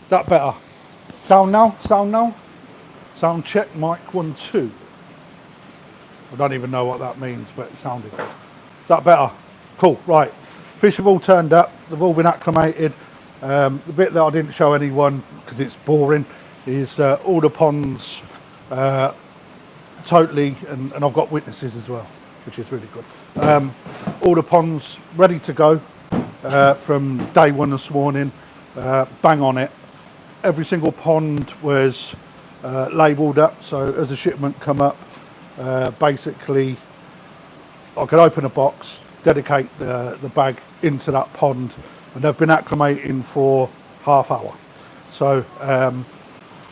Is that better? Sound now? Sound now? Sound check, mic 1, 2. I don't even know what that means, but it sounded good. Is that better? Cool, right. Fish have all turned up, they've all been acclimated. The bit that I didn't show anyone, because it's boring, is all the ponds totally, and I've got witnesses as well, which is really good. All the ponds ready to go from day one this morning, bang on it. Every single pond was labelled up, so as a shipment come up, basically I could open a box, dedicate the bag into that pond, and they've been acclimating for half hour. So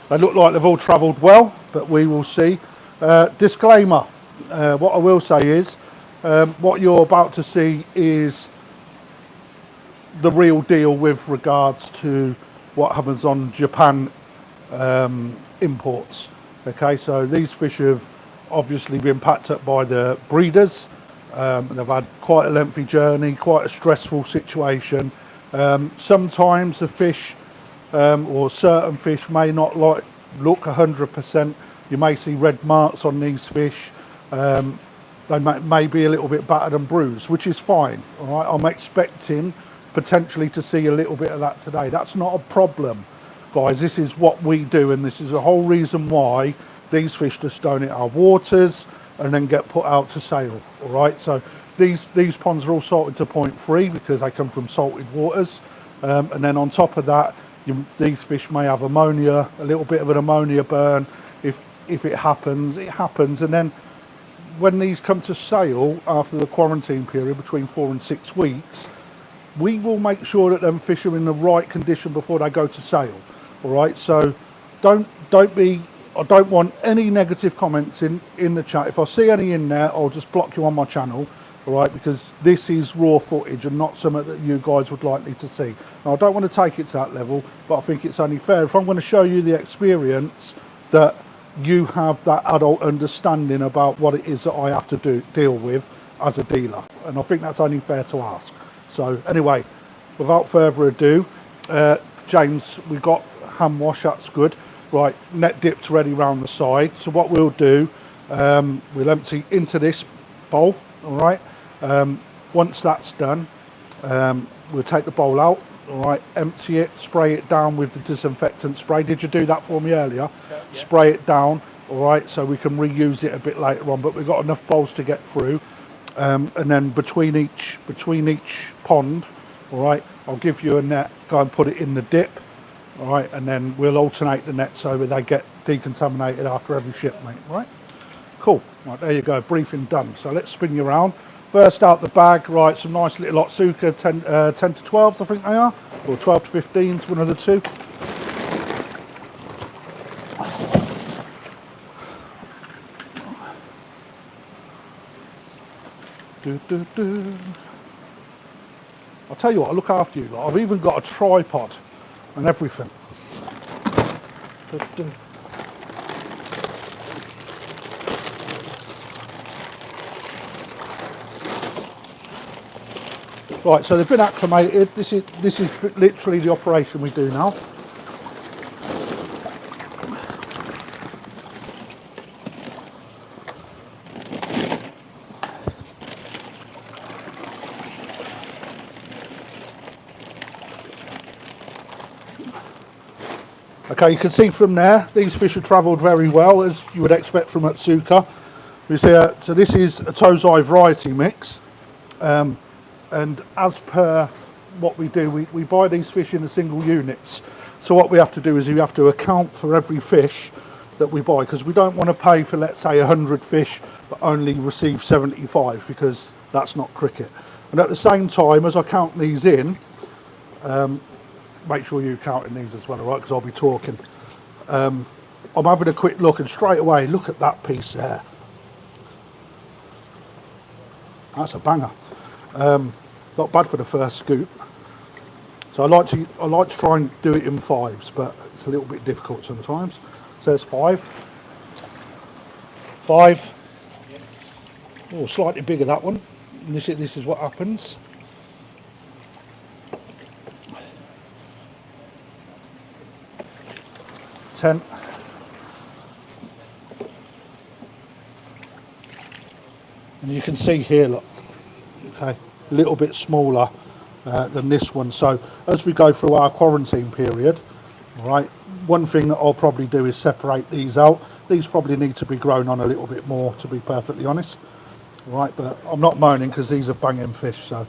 they look like they've all travelled well, but we will see. Disclaimer, what I will say is what you're about to see is the real deal with regards to what happens on Japan imports. Okay, so these fish have obviously been packed up by the breeders. They've had quite a lengthy journey, quite a stressful situation. Sometimes the fish or certain fish may not look 100%. You may see red marks on these fish. They may be a little bit battered and bruised, which is fine. All right, I'm expecting potentially to see a little bit of that today. That's not a problem, guys. This is what we do, and this is the whole reason why these fish just don't hit our waters and then get put out to sale. All right, so these ponds are all salted to 0.3 because they come from salted waters, and then on top of that, these fish may have ammonia, a little bit of an ammonia burn. If it happens, it happens. And then when these come to sale after the quarantine period between 4 and 6 weeks, we will make sure that them fish are in the right condition before they go to sale. All right, so don't be. I don't want any negative comments in the chat. If I see any in there, I'll just block you on my channel. All right, because this is raw footage and not something that you guys would like me to see. Now, I don't want to take it to that level, but I think it's only fair. If I'm going to show you the experience, that you have that adult understanding about what it is that I have to deal with as a dealer. And I think that's only fair to ask. So anyway, without further ado, James, we've got hand wash, that's good. Right, net dipped ready round the side. So what we'll do, we'll empty into this bowl, all right? Once that's done, we'll take the bowl out, all right, empty it, spray it down with the disinfectant spray. Did you do that for me earlier? Yeah. Spray it down, all right, so we can reuse it a bit later on, but we've got enough bowls to get through. And then between each pond, all right, I'll give you a net, go and put it in the dip, all right, and then we'll alternate the nets so that they get decontaminated after every shipment, right? Cool, right, there you go, briefing done. So let's spin you around. First out the bag, right, some nice little Atsuka 10 to 12s, I think they are, or 12 to 15s, one of the two. I'll tell you what, I look after you. I've even got a tripod and everything. Right, so they've been acclimated. This is literally the operation we do now. Okay, you can see from there, these fish have travelled very well, as you would expect from Atsuka. We see, so this is a Tosai variety mix. And as per what we do, we buy these fish in single units. So what we have to do is we have to account for every fish that we buy, because we don't want to pay for, let's say, 100 fish, but only receive 75, because that's not cricket. And at the same time, as I count these in, make sure you're counting these as well, all right, because I'll be talking. I'm having a quick look, and straight away, look at that piece there. That's a banger. Not bad for the first scoop. So I like to try and do it in 5s, but it's a little bit difficult sometimes. So it's 5. 5. Oh, slightly bigger that one. And this is what happens. tent. And you can see here, look, okay, a little bit smaller than this one. So as we go through our quarantine period, all right, one thing that I'll probably do is separate these out. These probably need to be grown on a little bit more, to be perfectly honest. All right, but I'm not moaning because these are banging fish. So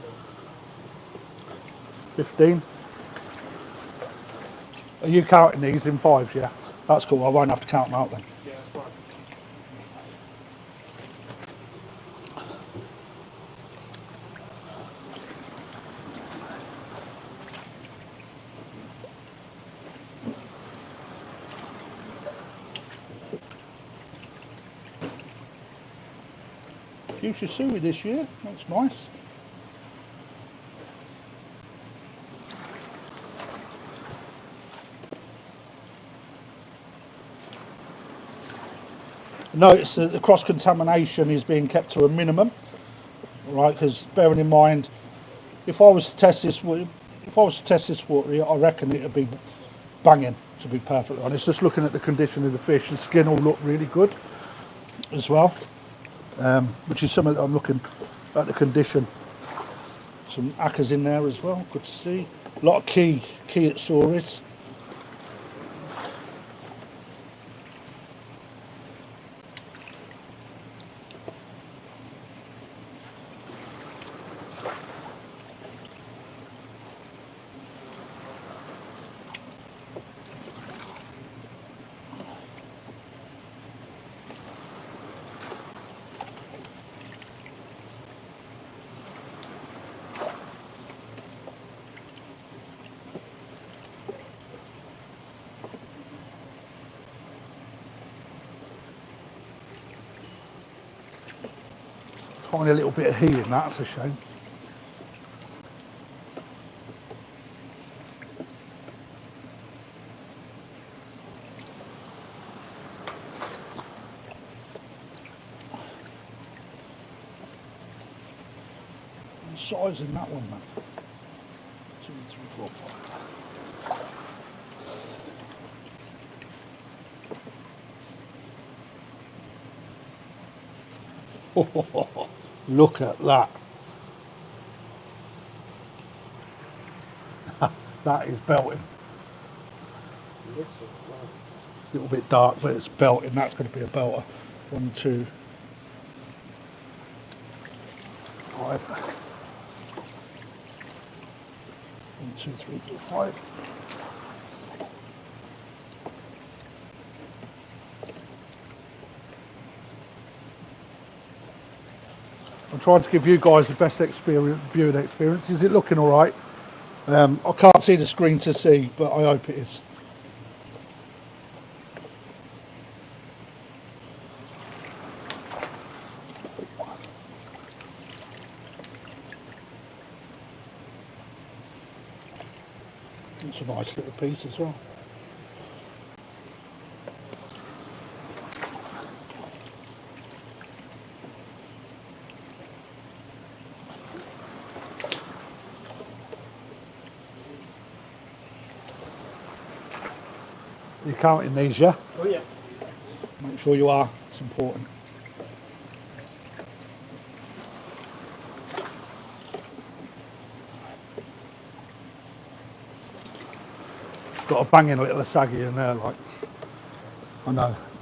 15. Are you counting these in fives? Yeah, that's cool. I won't have to count them out then. Yeah, that's fine. Fuchsia suey this year. That's nice. Notice that the cross-contamination is being kept to a minimum, right? Because bearing in mind, if I was to test this water, I reckon it'd be banging. To be perfectly honest, just looking at the condition of the fish, the skin all look really good as well, which is something that I'm looking at the condition. Some acas in there as well, good to see. A lot of key Atsuris. Tiny little bit of heat in that, that's a shame. The size in that one, man. 2, 3, 4, 5. Look at that. That is belting. A little bit dark, but it's belting. That's going to be a belter. 1, 2, 5. 1, 2, 3, 4, 5. I'm trying to give you guys the best viewing experience. Is it looking all right? I can't see the screen to see, but I hope it is. It's a nice little piece as well. You're counting these, yeah? Oh yeah. Make sure you are, it's important. Got a banging little asagi in there, like.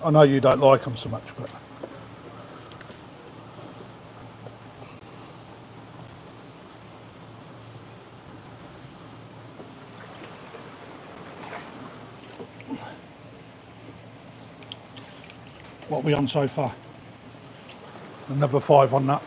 I know you don't like them so much, but. What are we on so far? Another 5 on that.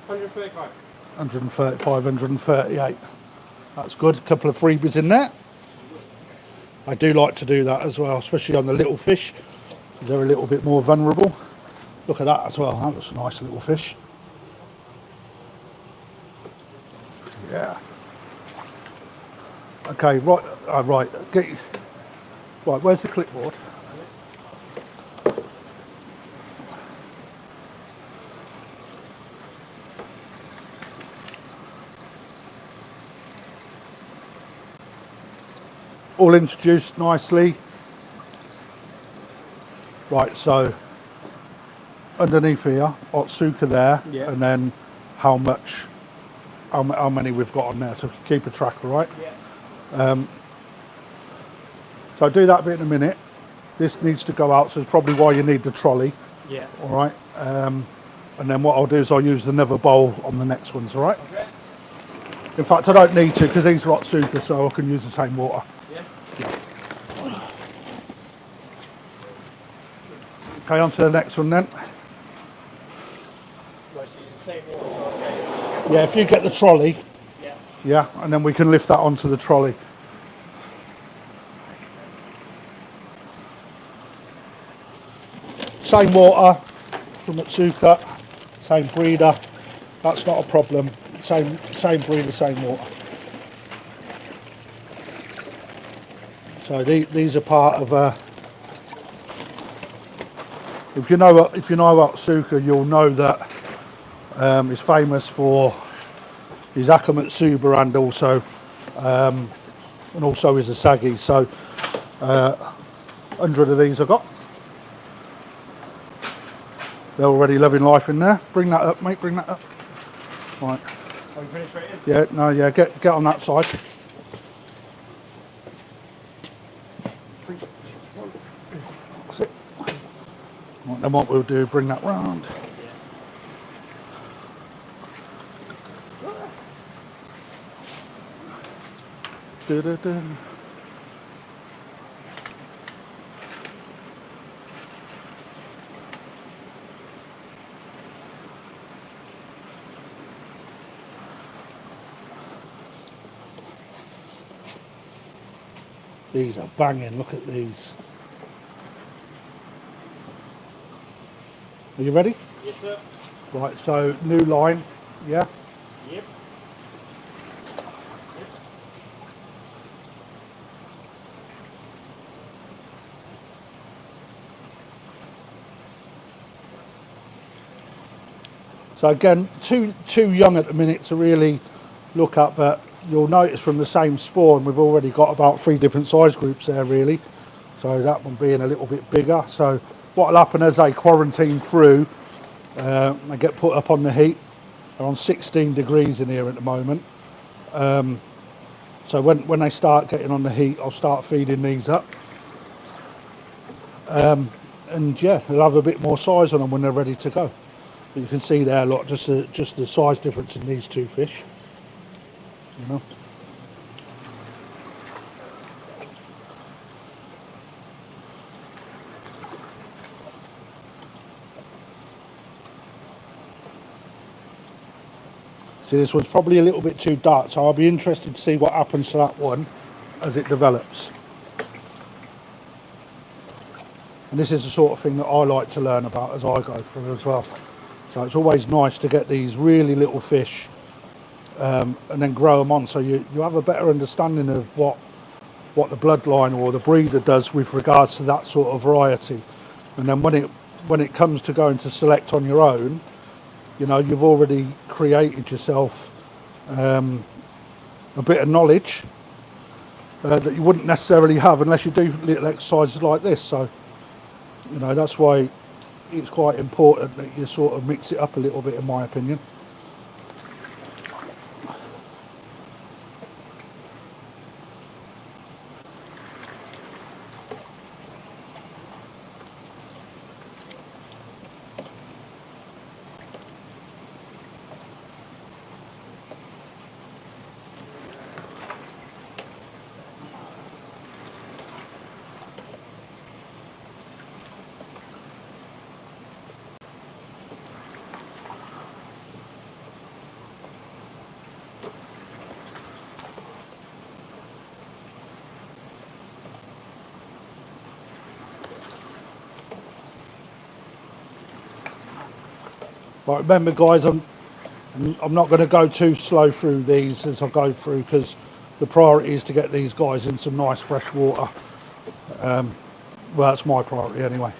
$135. 135, 138. That's good. A couple of freebies in there. I do like to do that as well, especially on the little fish, because they're a little bit more vulnerable. Look at that as well. That looks a nice little fish. Yeah. Okay, right, right. Right, where's the clipboard? All introduced nicely. Right, so underneath here, Atsuka there, Yeah. and then how many we've got on there, so keep a track, all right? Yeah. So I'll do that bit in a minute. This needs to go out, so it's probably why you need the trolley, Yeah. all right? And then what I'll do is I'll use another bowl on the next ones, all right? Okay. In fact, I don't need to because these are Atsuka, so I can use the same water. Yeah. Okay, on to the next one then. Right, so it's the same water, okay. Yeah, if you get the trolley, Yeah. yeah, and then we can lift that onto the trolley. Same water from Atsuka, same breeder. That's not a problem. Same breeder, same water. So these are part of if you know Atsuka, you'll know that he's famous for his Akamatsuba and also his Asagi. So 100 of these I got. They're already loving life in there. Bring that up, mate. Bring that up. Right. Are we finished right in? Yeah. No. Yeah. Get on that side. That's it. Right, then what we'll do, bring that round. Da-da-da. These are banging, look at these. Are you ready? Yes, sir. Right, so new line, yeah? Yep. So again, too young at the minute to really look at, but you'll notice from the same spawn, we've already got about 3 different size groups there really. So that one being a little bit bigger. So what'll happen as they quarantine through, they get put up on the heat. They're on 16 degrees in here at the moment. So when they start getting on the heat, I'll start feeding these up. And yeah, they'll have a bit more size on them when they're ready to go. You can see there, look, just the size difference in these two fish. You know. See, this one's probably a little bit too dark, so I'll be interested to see what happens to that one as it develops. And this is the sort of thing that I like to learn about as I go through as well. So it's always nice to get these really little fish and then grow them on, so you have a better understanding of what the bloodline or the breeder does with regards to that sort of variety. And then when it comes to going to select on your own, you know, you've already created yourself a bit of knowledge that you wouldn't necessarily have unless you do little exercises like this. So, you know, that's why it's quite important that you sort of mix it up a little bit, in my opinion. But remember, guys, I'm not going to go too slow through these as I go through, because the priority is to get these guys in some nice fresh water. Well, that's my priority anyway.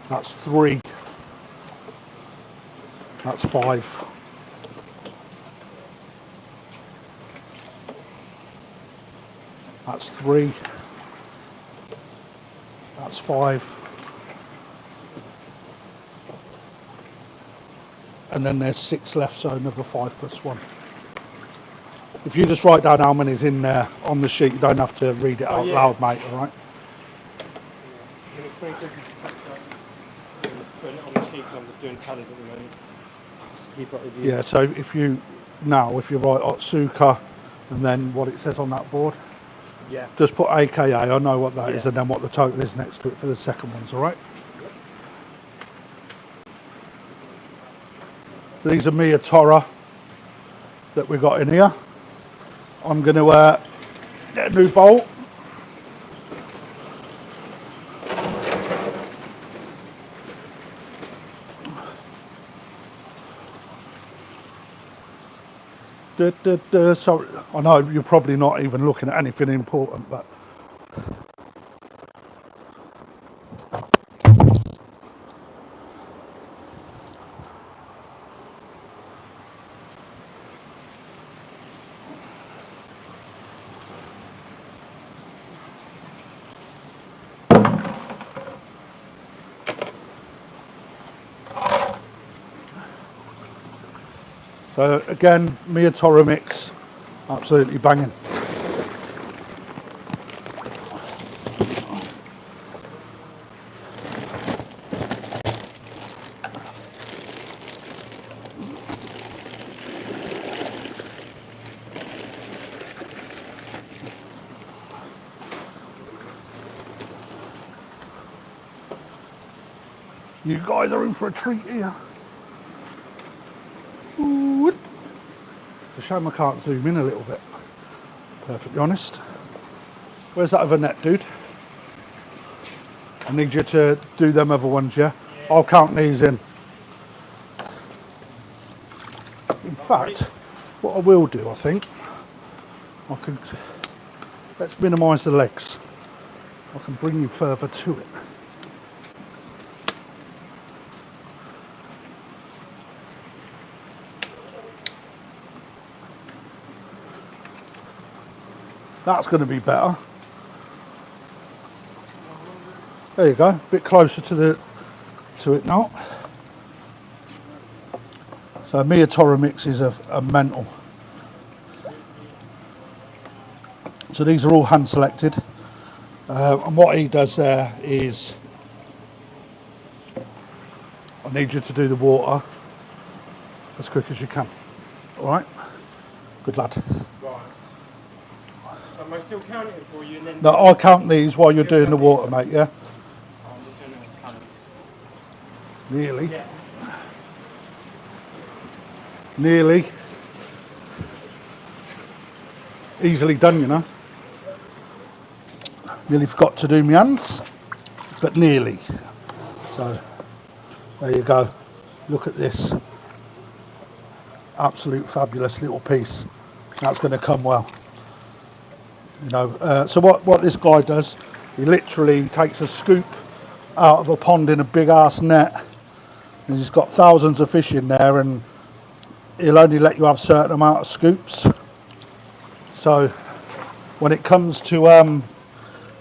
That's 3. That's 5. That's 3. That's 5. And then there's 6 left, so another 5 plus 1. If you just write down how many's in there on the sheet, you don't have to read it out loud, mate, all right? Give me 20 seconds to catch up. Putting it on the sheet 'cause I'm just doing tallies at the moment. Just to keep up with you. Yeah, so if you write Atsuka and then what it says on that board, Yeah. just put AKA, I know what that is, Yeah. and then what the total is next to it for the second ones, all right? These are M-Toro that we got in here. I'm going to get a new bolt. Sorry, I know you're probably not even looking at anything important, but so again, M-Toro mix, absolutely banging. You guys are in for a treat here. Ooh. It's a shame I can't zoom in a little bit, perfectly honest. Where's that other net, dude? I need you to do them other ones, yeah? I'll count these in. In fact, what I will do, I think, let's minimise the legs. I can bring you further to it. That's going to be better. There you go, a bit closer to it now. So M-Toro mix is a mental. So these are all hand selected. And what he does there is, I need you to do the water as quick as you can. All right? Good lad. Right. Am I still counting for you? And then No, I'll count these while you're doing the water, mate, yeah? I'm just doing this count. Nearly. Yeah. Nearly. Easily done, you know. Nearly forgot to do my hands, but nearly. So, there you go. Look at this. Absolute fabulous little piece. That's going to come well. You know, so what this guy does, he literally takes a scoop out of a pond in a big ass net, and he's got thousands of fish in there, and he'll only let you have a certain amount of scoops. So when it comes to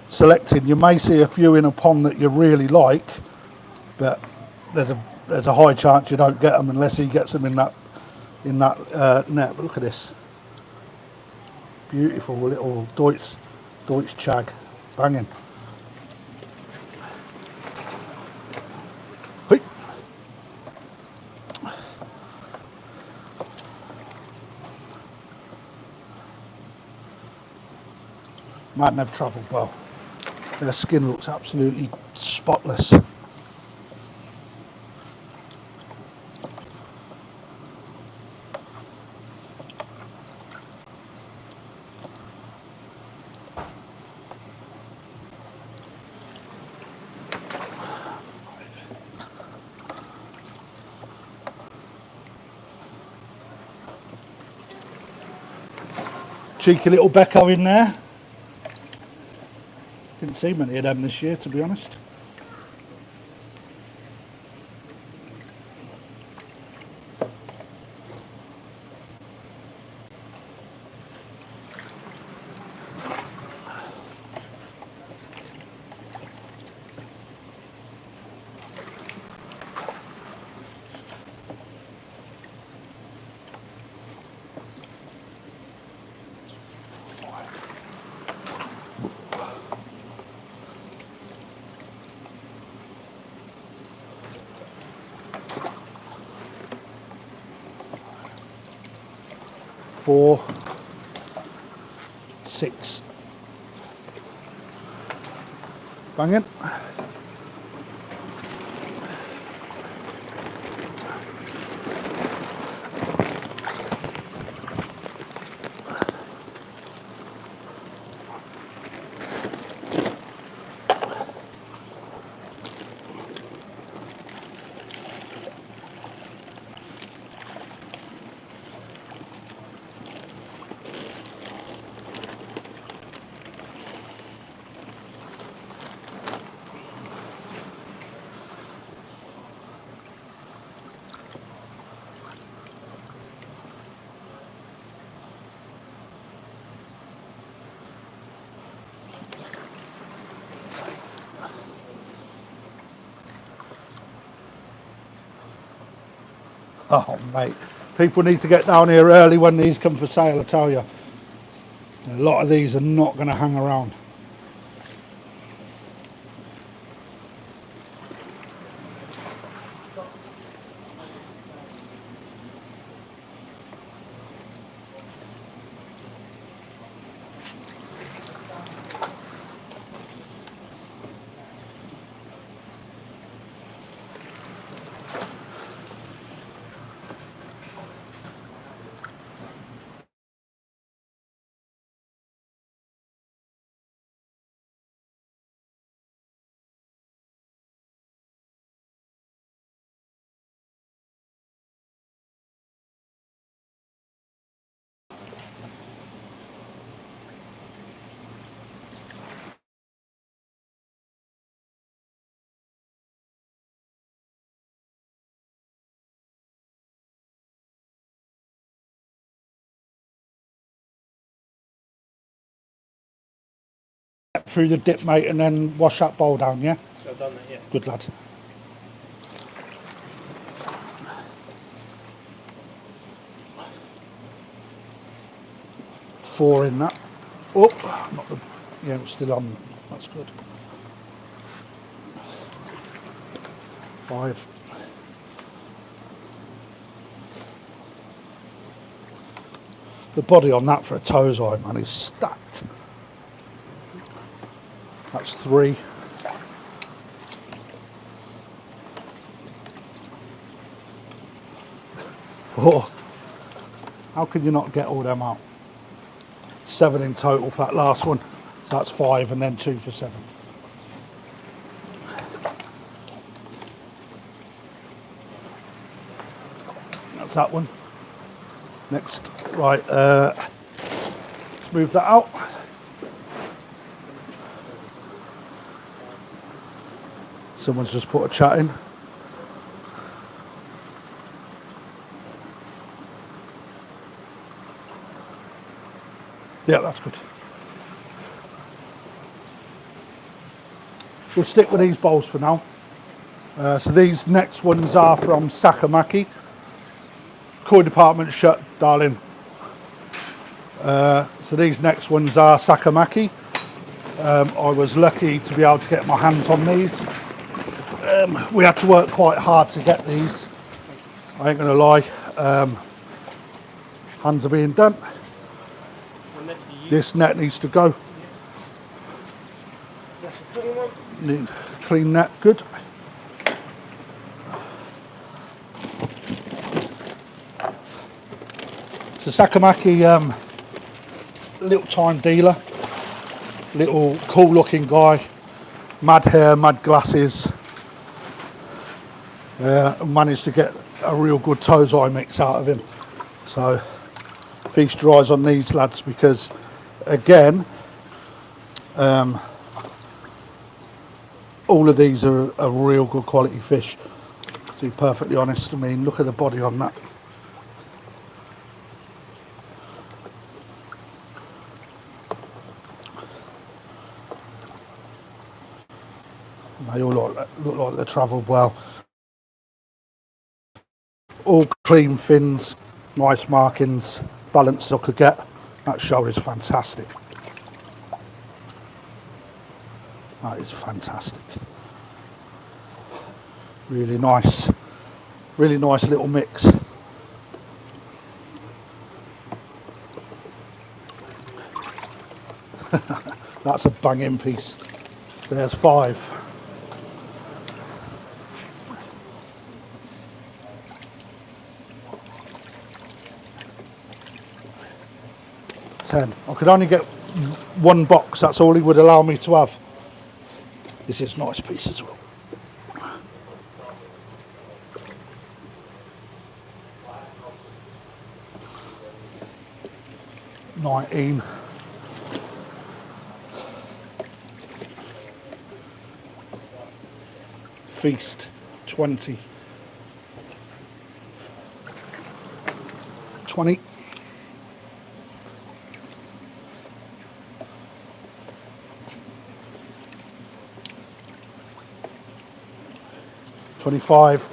selecting, you may see a few in a pond that you really like, but there's a high chance you don't get them unless he gets them in that net. But look at this. Beautiful little Deutsch chag, banging. Hey. Might have travelled well. Their skin looks absolutely spotless. Cheeky little Becco in there. Didn't see many of them this year, to be honest. Four, 6. Banging. Oh, mate. People need to get down here early when these come for sale, I tell you. A lot of these are not going to hang around. Through the dip, mate, and then wash that bowl down, yeah? So I've done that, yes. Good lad. Four in that. Oh, not the, yeah, it's still on. That's good. 5. The body on that for a Tosai, man, is stacked. That's 3. 4. How can you not get all them out? 7 in total for that last one. So that's 5 and then 2 for 7. That's that one. Next, right, let's move that out. Someone's just put a chat in. Yeah, that's good. We'll stick with these bowls for now. So these next ones are from Sakamaki. Koi department shut, darling. So these next ones are Sakamaki. I was lucky to be able to get my hands on these. We had to work quite hard to get these. I ain't gonna lie. Hands are being done. This net needs to go. That's a clean one. Need clean net, good. So Sakamaki, little time dealer, little cool looking guy, mad hair, mad glasses. Managed to get a real good Tosai mix out of him. So feast your eyes on these lads, because again, all of these are a real good quality fish, to be perfectly honest. I mean, look at the body on that. They all look like they travelled well. All clean fins, nice markings, balanced I could get. That show is fantastic. That is fantastic. Really nice little mix. That's a banging piece. There's 5. 10. I could only get 1 box, that's all he would allow me to have. This is a nice piece as well. $19. Feast, 20. 20. 25.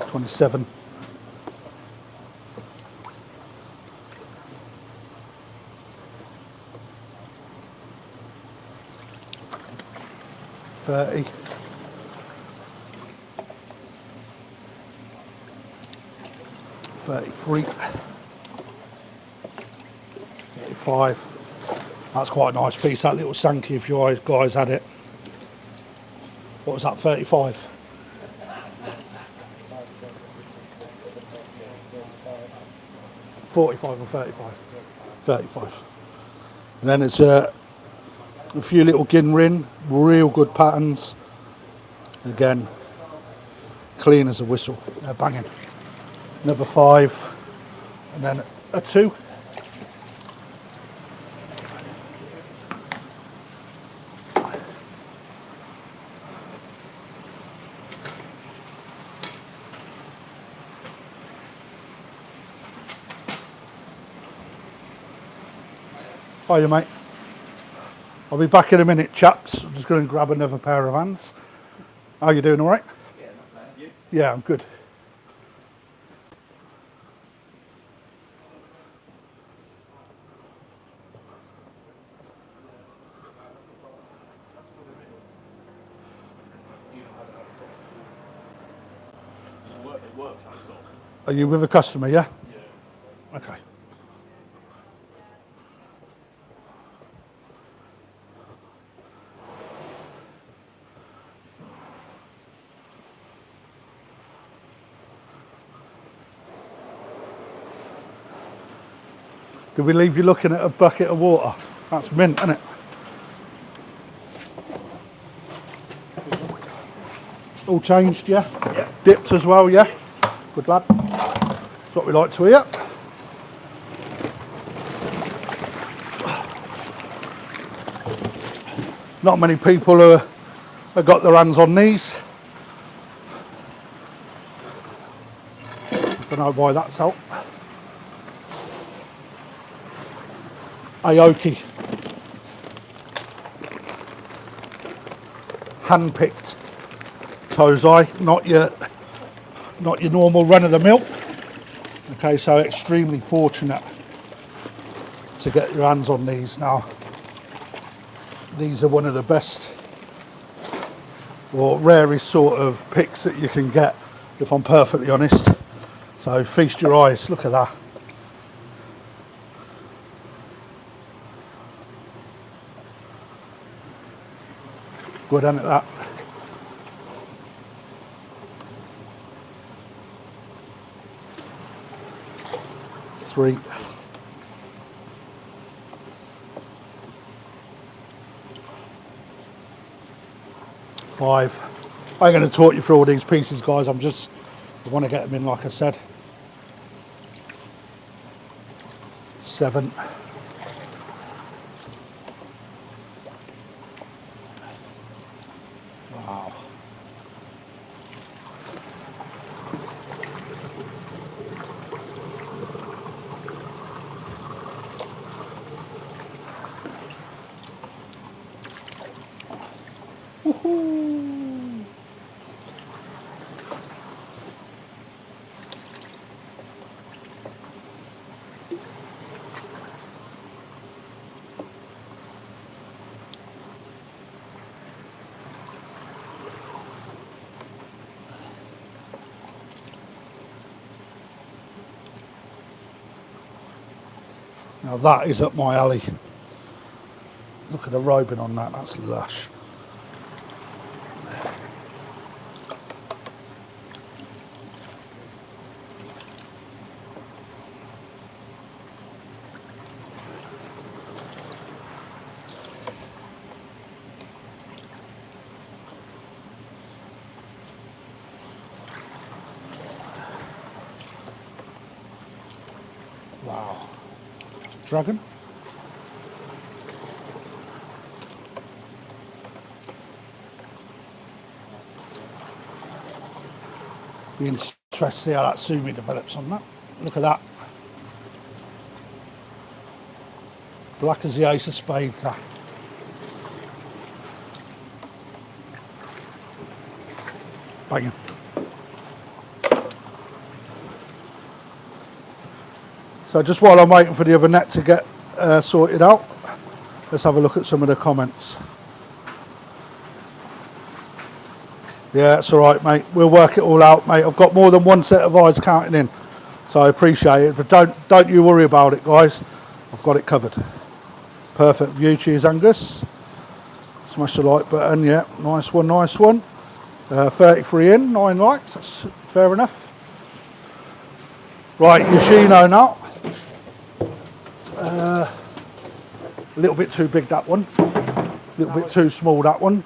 27. 30. 33. 35. That's quite a nice piece, that little Sankey, if you guys had it. What was that, 35? $45 or 35? 35. And then it's a few little Ginrin, real good patterns. Again, clean as a whistle. They're banging. Another 5, and then a 2. Hiya, mate. I'll be back in a minute, chaps. I'm just going to grab another pair of hands. How you doing, all right? Yeah, not bad. You? Yeah, I'm good. It works on top. Are you with a customer, yeah? Yeah. Okay. Did we leave you looking at a bucket of water? That's mint, isn't it? All changed, yeah? Yeah. Dipped as well, yeah? Good lad. That's what we like to hear. Not many people have got their hands on these. Don't know why that's out. Aoki. Hand-picked Tosai, not your normal run-of-the-mill. Okay, so extremely fortunate to get your hands on these now. These are one of the best or rarest sort of picks that you can get, if I'm perfectly honest. So feast your eyes, look at that. Good, isn't it, that? Three. 5. I ain't going to talk you through all these pieces, guys. I want to get them in, like I said. 7. Wow. Woohoo! Now that is up my alley. Look at the robing on that, that's lush. Wow. Dragon. Be interested to see how that sumi develops on that. Look at that. Black as the ace of spades. That. Banging. So just while I'm waiting for the other net to get sorted out, let's have a look at some of the comments. Yeah, it's all right, mate. We'll work it all out, mate. I've got more than one set of eyes counting in, so I appreciate it. But don't you worry about it, guys. I've got it covered. Perfect view, cheers, Angus. Smash the like button. Yeah, nice one, nice one. 33 in, 9 likes. That's fair enough. Right, Yoshino now. A little bit too big, that one. A little bit too small, that one.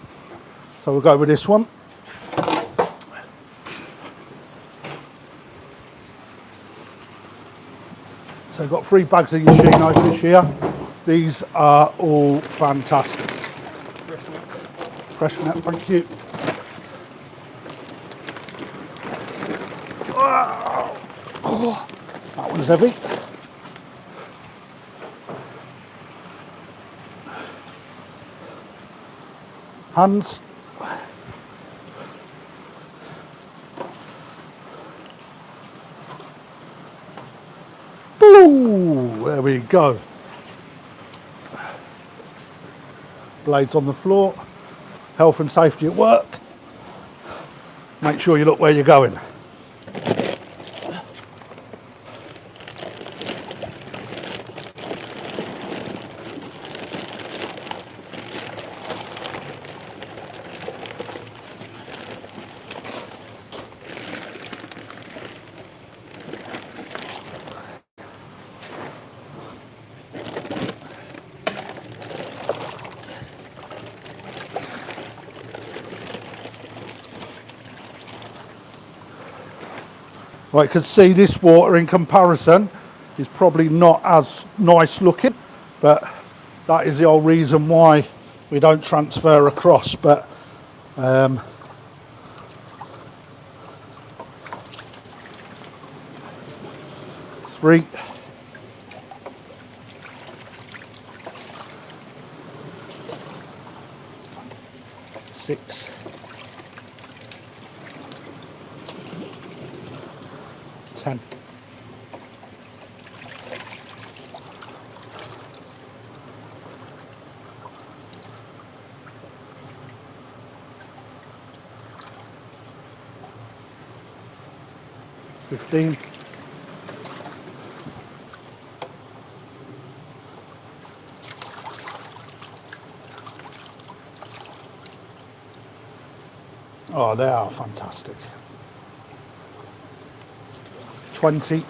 So we'll go with this one. So I've got 3 bags of Yoshinos this year. These are all fantastic. Fresh net, thank you. Oh, that one's heavy. Hands. Boo! There we go. Blades on the floor. Health and safety at work. Make sure you look where you're going. Right, you can see this water in comparison is probably not as nice looking, but that is the whole reason why we don't transfer across. But 3, 6, 10. 15. 'Oh, they are fantastic. 20.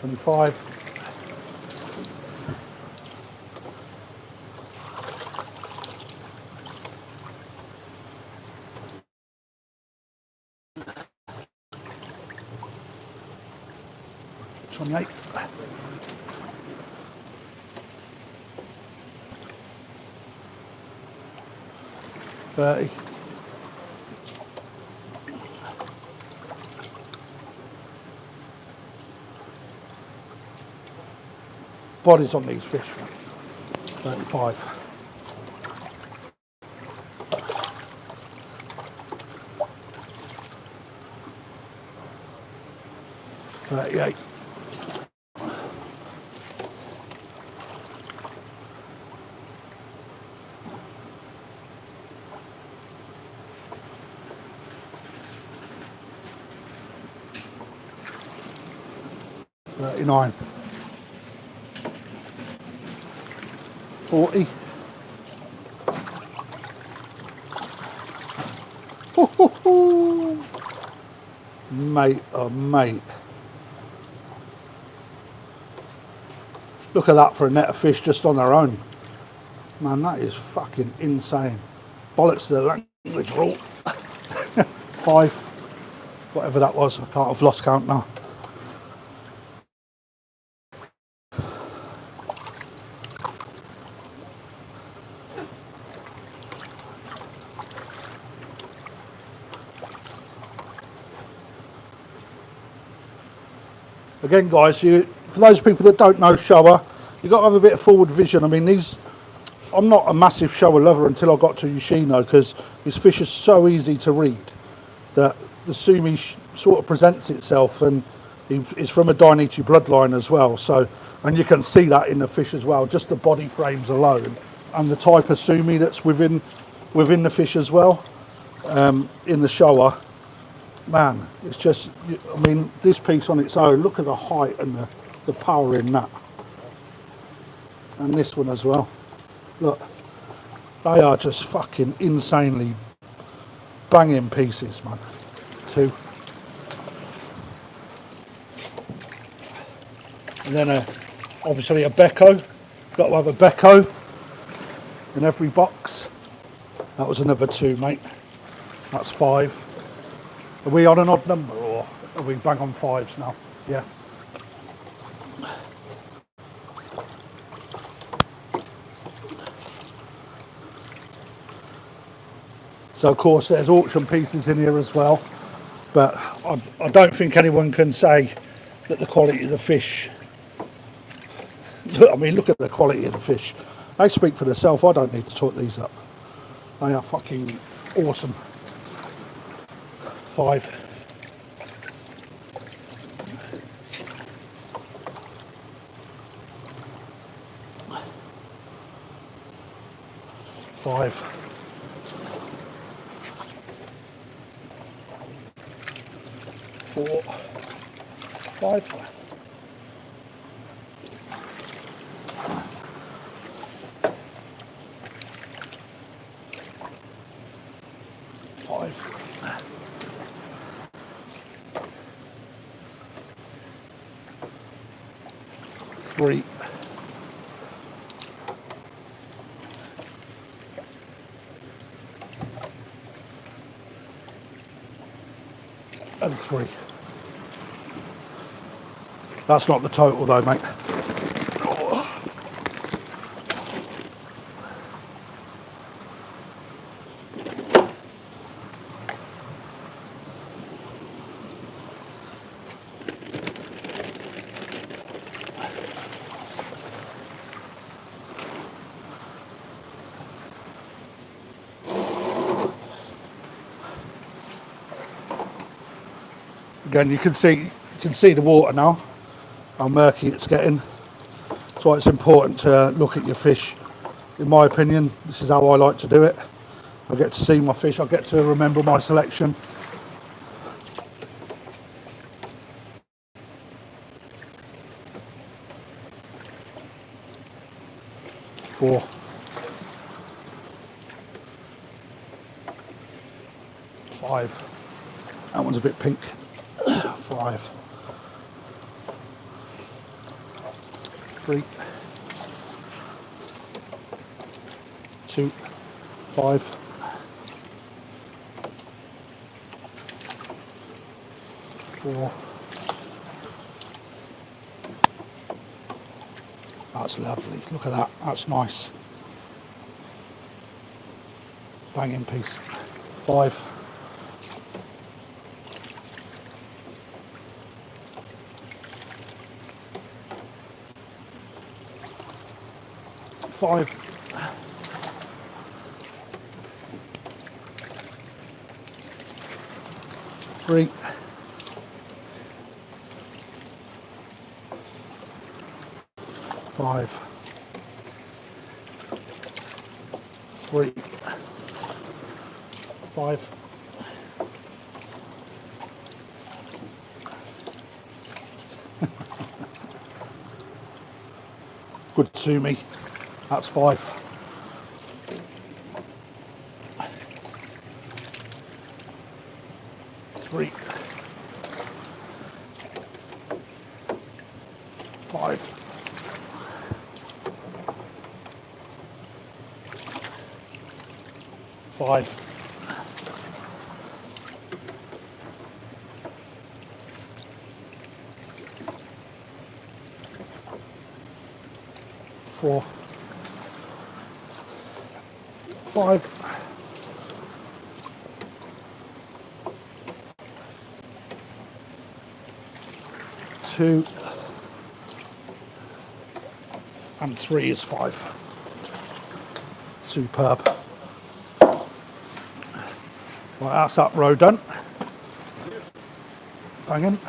25. $28. 30. Bodies on these fish. 35. 38. 39. 40. Hoo-hoo-hoo. Mate, oh mate. Look at that for a net of fish just on their own. Man, that is fucking insane. Bollocks to the language rule. 5. Whatever that was, I can't, I've lost count now. Again, guys, for those people that don't know shower, you've got to have a bit of forward vision. I mean, I'm not a massive shower lover until I got to Yoshino, because his fish are so easy to read that the sumi sort of presents itself, and it's from a Dainichi bloodline as well. So, and you can see that in the fish as well, just the body frames alone, and the type of sumi that's within the fish as well, in the shower. Man, it's just, I mean, this piece on its own, look at the height and the power in that. And this one as well. Look, they are just fucking insanely banging pieces, man. 2. And then obviously a Becco. Got to have a Becco in every box. That was another 2, mate. That's 5. Are we on an odd number, or are we bang on 5s now? Yeah. So of course there's auction pieces in here as well, but I don't think anyone can say that the quality of the fish, I mean, look at the quality of the fish. They speak for themselves. I don't need to talk these up. They are fucking awesome. 5. 5. 4. 5. 5. 3. 3. That's not the total though, mate. Again, you can see the water now, how murky it's getting. That's why it's important to look at your fish. In my opinion, this is how I like to do it. I get to see my fish, I get to remember my selection. Four. 5. That one's a bit pink. 5. 3, 2, 5, 4. That's lovely. Look at that. That's nice. Banging piece. 5. 5. 3. 5. 3. 5. Good to me. That's 5. 3. 5. 5. 4. 5. 2. And 3 is 5. Superb. Right, that's that row done. Banging.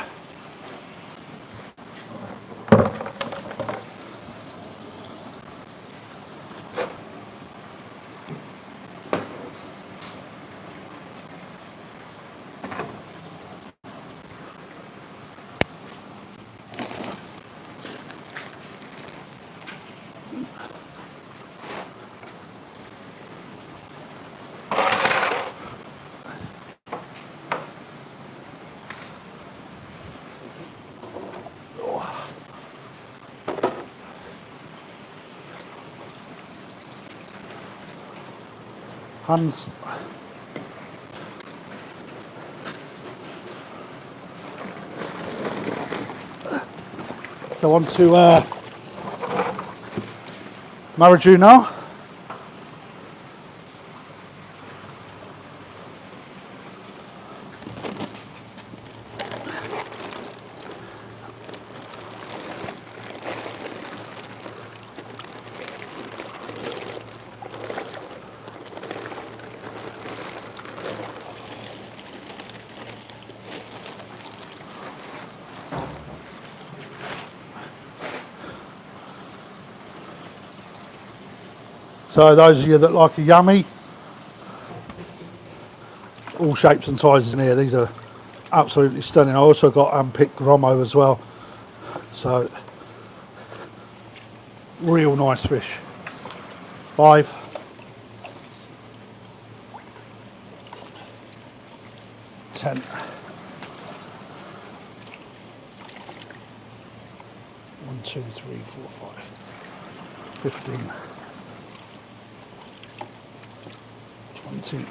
Hands. So on to Maraju now. So those of you that like a yummy, all shapes and sizes in here. These are absolutely stunning. I also got unpicked Gromo as well. So real nice fish. 5. 10. 1, 2, 3, 4, 5. 15. 20.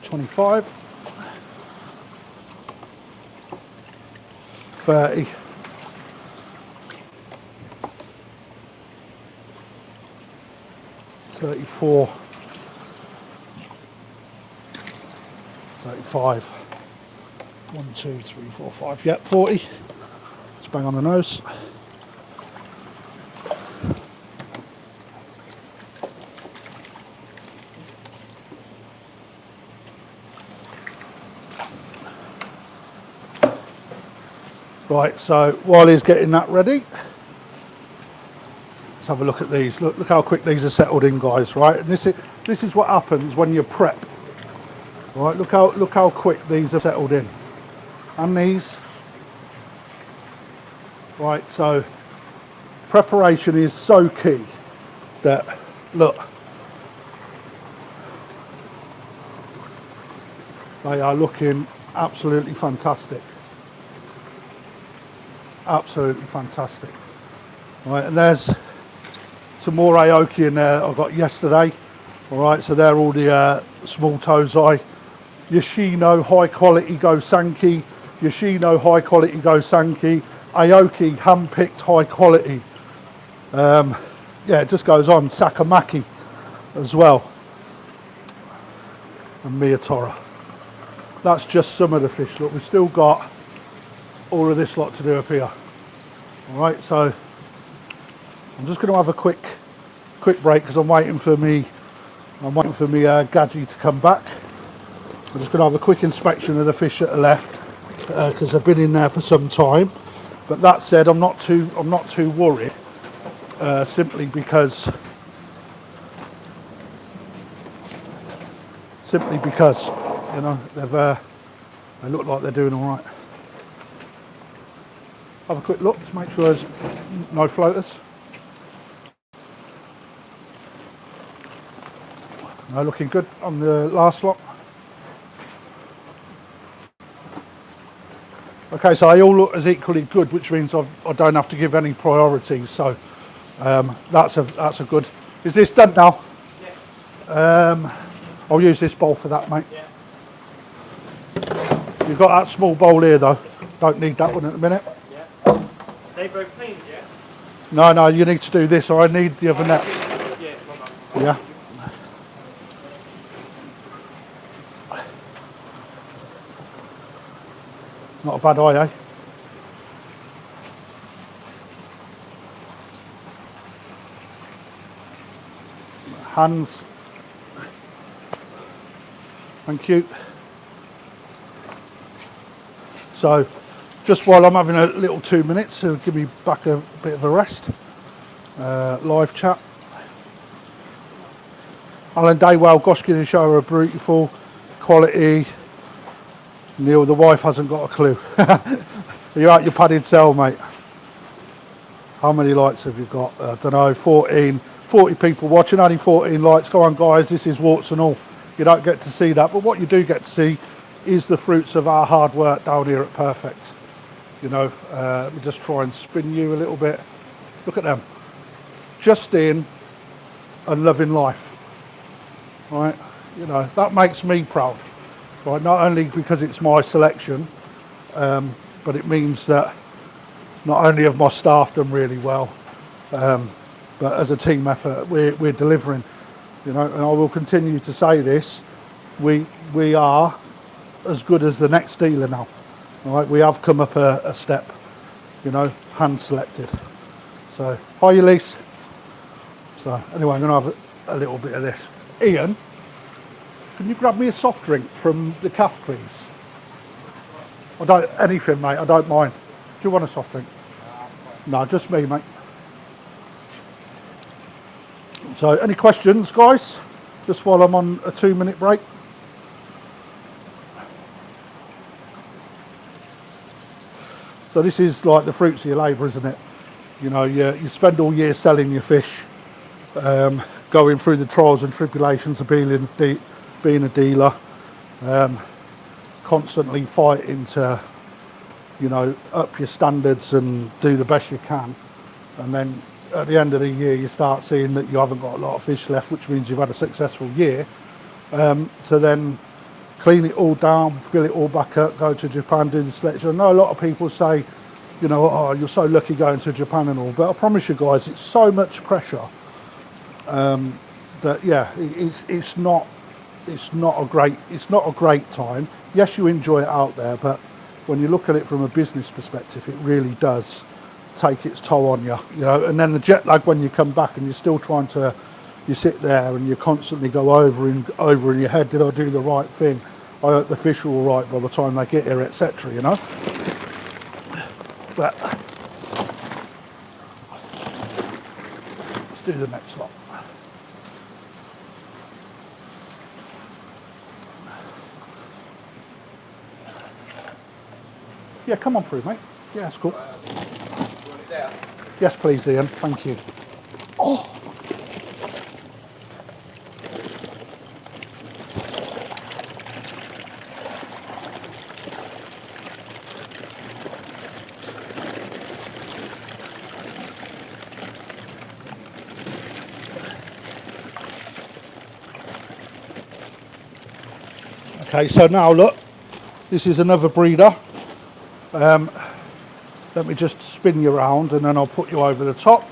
25. 30. 34. 35. 1, 2, 3, 4, 5. Yep, 40. Let's bang on the nose. Right, so while he's getting that ready, let's have a look at these. Look how quick these are settled in, guys. Right, and this is what happens when you prep. Right, look how quick these are settled in, and these. Right, so preparation is so key. That look, they are looking Absolutely fantastic. Absolutely fantastic. Right, and there's some more aoki in there I got yesterday. All right, so they're all the small Tosai. Yoshino high quality Gosanki, Yoshino high quality Gosanki, aoki hand picked high quality. Yeah, it just goes on. Sakamaki as well, and M-Toro. That's just some of the fish. Look, we've still got all of this lot to do up here. All right, so I'm just going to have a quick break because I'm waiting for me Gadji to come back. I'm just going to have a quick inspection of the fish at the left because they've been in there for some time. But that said, I'm not too worried simply because you know they look like they're doing all right. Have a quick look to make sure there's no floaters. No, looking good on the last lot. Okay, so they all look as equally good, which means I don't have to give any priorities. So that's a good. Is this done now? Yeah. I'll use this bowl for that, mate. Yeah. You've got that small bowl here, though. Don't need that one at the minute. Yeah. They both cleaned, yeah? No, you need to do this, or I need the other net. Yeah, hold on. Yeah. Not a bad eye, eh? Hands. Thank you. So, just while I'm having a little 2 minutes to give me back a bit of a rest, live chat. Alan Daywell, Goskin and Show are beautiful, quality. Neil, the wife hasn't got a clue. You're out your padded cell, mate. How many likes have you got? I don't know, 40 people watching, only 14 likes. Go on, guys, this is warts and all. You don't get to see that, but what you do get to see is the fruits of our hard work down here at Perfect. You know, let me just try and spin you a little bit. Look at them. Just in and loving life. Right? You know, that makes me proud. Right, not only because it's my selection, but it means that not only have my staff done really well, but as a team effort, we're delivering. You know, and I will continue to say this: we are as good as the next dealer now. All right, we have come up a step. You know, hand selected. So, hi, Elise. So, anyway, I'm going to have a little bit of this. Ian. Can you grab me a soft drink from the cafe, please? Anything, mate, I don't mind. Do you want a soft drink? No, just me, mate. So, any questions, guys? Just while I'm on a 2-minute break. So this is like the fruits of your labour, isn't it? You know, you spend all year selling your fish, going through the trials and tribulations of being a dealer, constantly fighting to, you know, up your standards and do the best you can. And then at the end of the year, you start seeing that you haven't got a lot of fish left, which means you've had a successful year. So then clean it all down, fill it all back up, go to Japan, do the selection. I know a lot of people say, you know, oh, you're so lucky going to Japan and all, but I promise you guys, it's so much pressure that, yeah, it's not a great time. Yes, you enjoy it out there, but when you look at it from a business perspective, it really does take its toll on you, you know. And then the jet lag when you come back and you're still trying to, you sit there and you constantly go over in your head, did I do the right thing? I hope the fish are all right by the time they get here, etc., you know. But let's do the next lot. Yeah, come on through, mate. Yeah, that's cool. Yes, please, Ian. Thank you. Oh. Okay, so now look, this is another breeder. Let me just spin you around and then I'll put you over the top.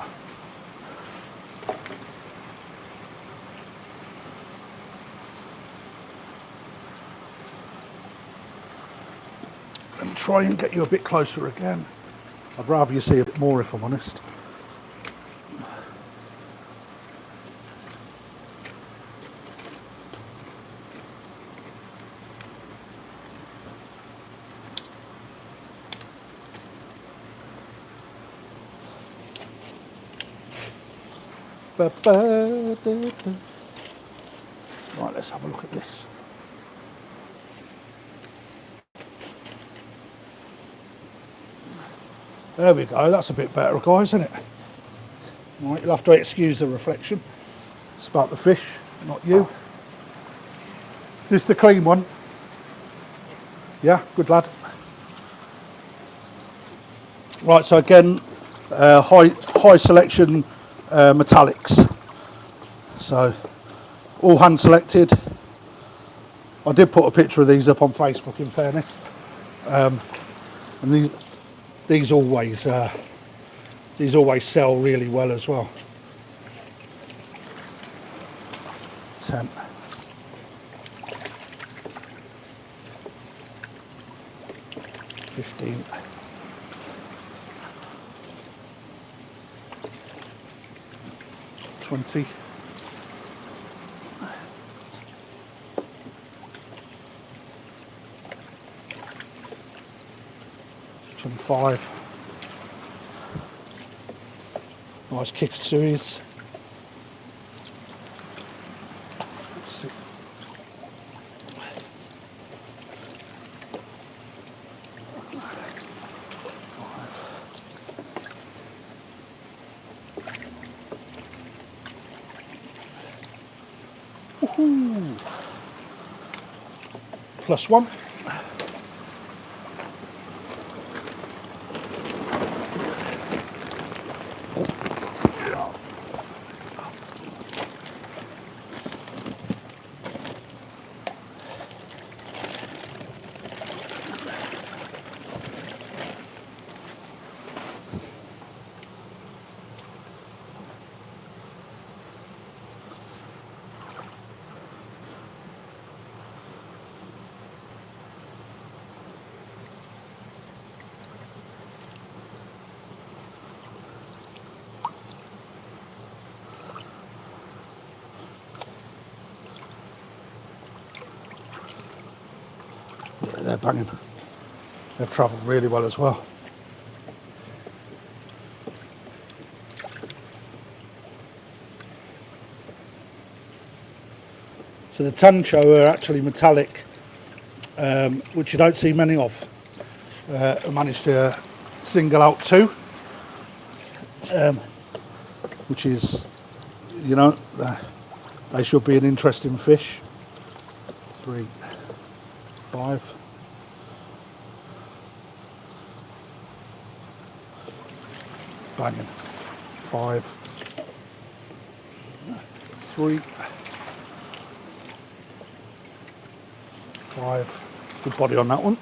And try and get you a bit closer again. I'd rather you see a bit more if I'm honest. Right, let's have a look at this. There we go, that's a bit better, guys, isn't it? Right, you'll have to excuse the reflection. It's about the fish, not you. Is this the clean one? Yeah, good lad. Right, so again, high selection metallics. So, all hand selected. I did put a picture of these up on Facebook, in fairness. And these always sell really well as well. 10. 15. 20. 25. Nice kikatsuis. +1. Yeah, they're banging. They've travelled really well as well. So the Tancho are actually metallic, which you don't see many of. I managed to single out 2, which is, you know, they should be an interesting fish. 3, 5. Banging. 5, 3, 5. Good body on that one.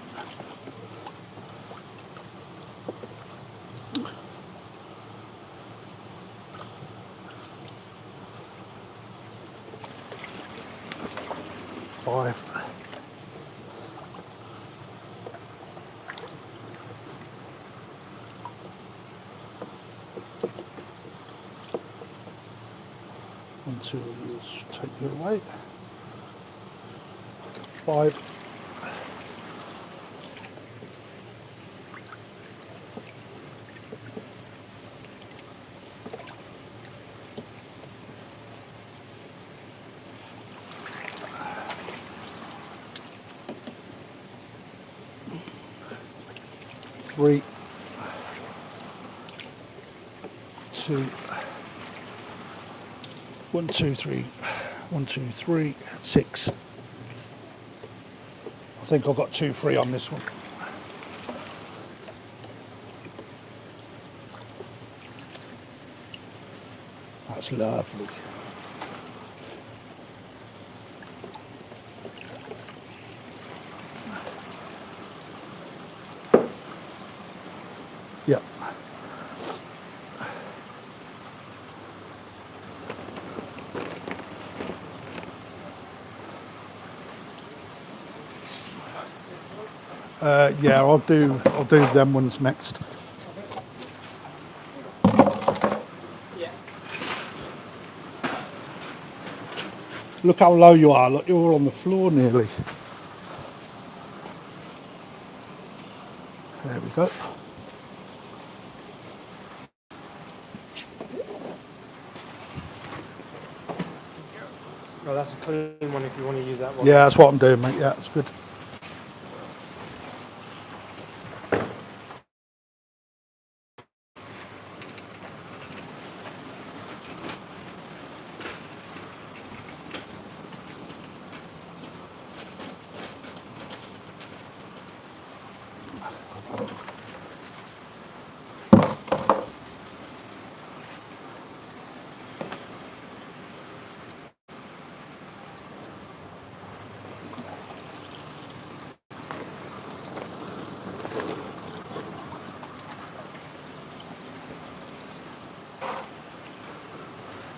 5. 1, 2, let's take you away. 5. 3, 2, 1, 2, 3, 1, 2, 3, 6. I think I've got 2 free on this one. That's lovely. Yeah, I'll do them ones next. Yeah. Look how low you are. Look, you're on the floor nearly. There we go. Oh, that's a clean one if you want to use that one. Yeah, that's what I'm doing, mate. Yeah, that's good.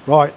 Right.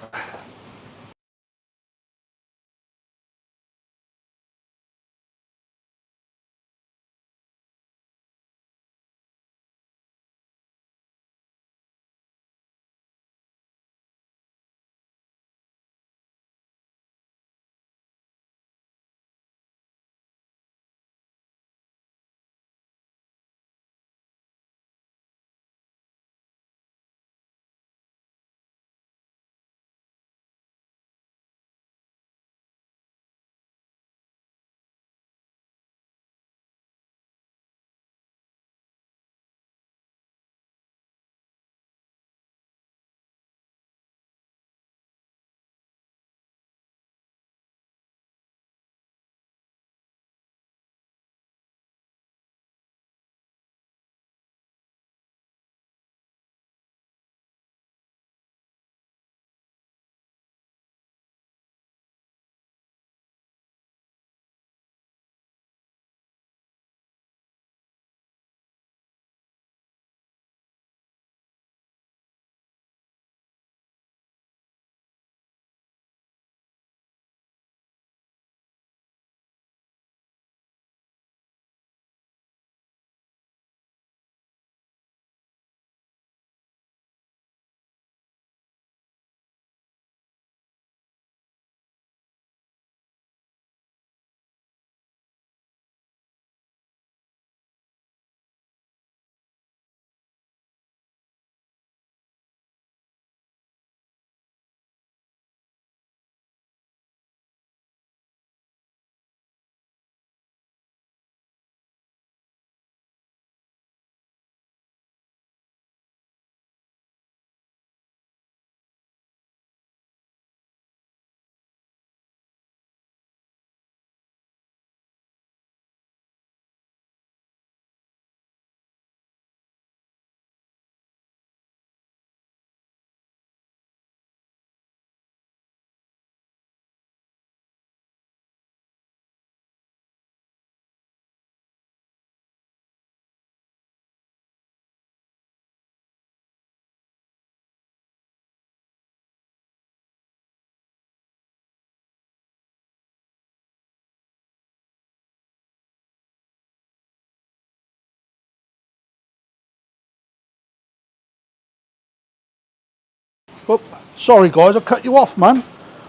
Oh, sorry guys, I cut you off, man.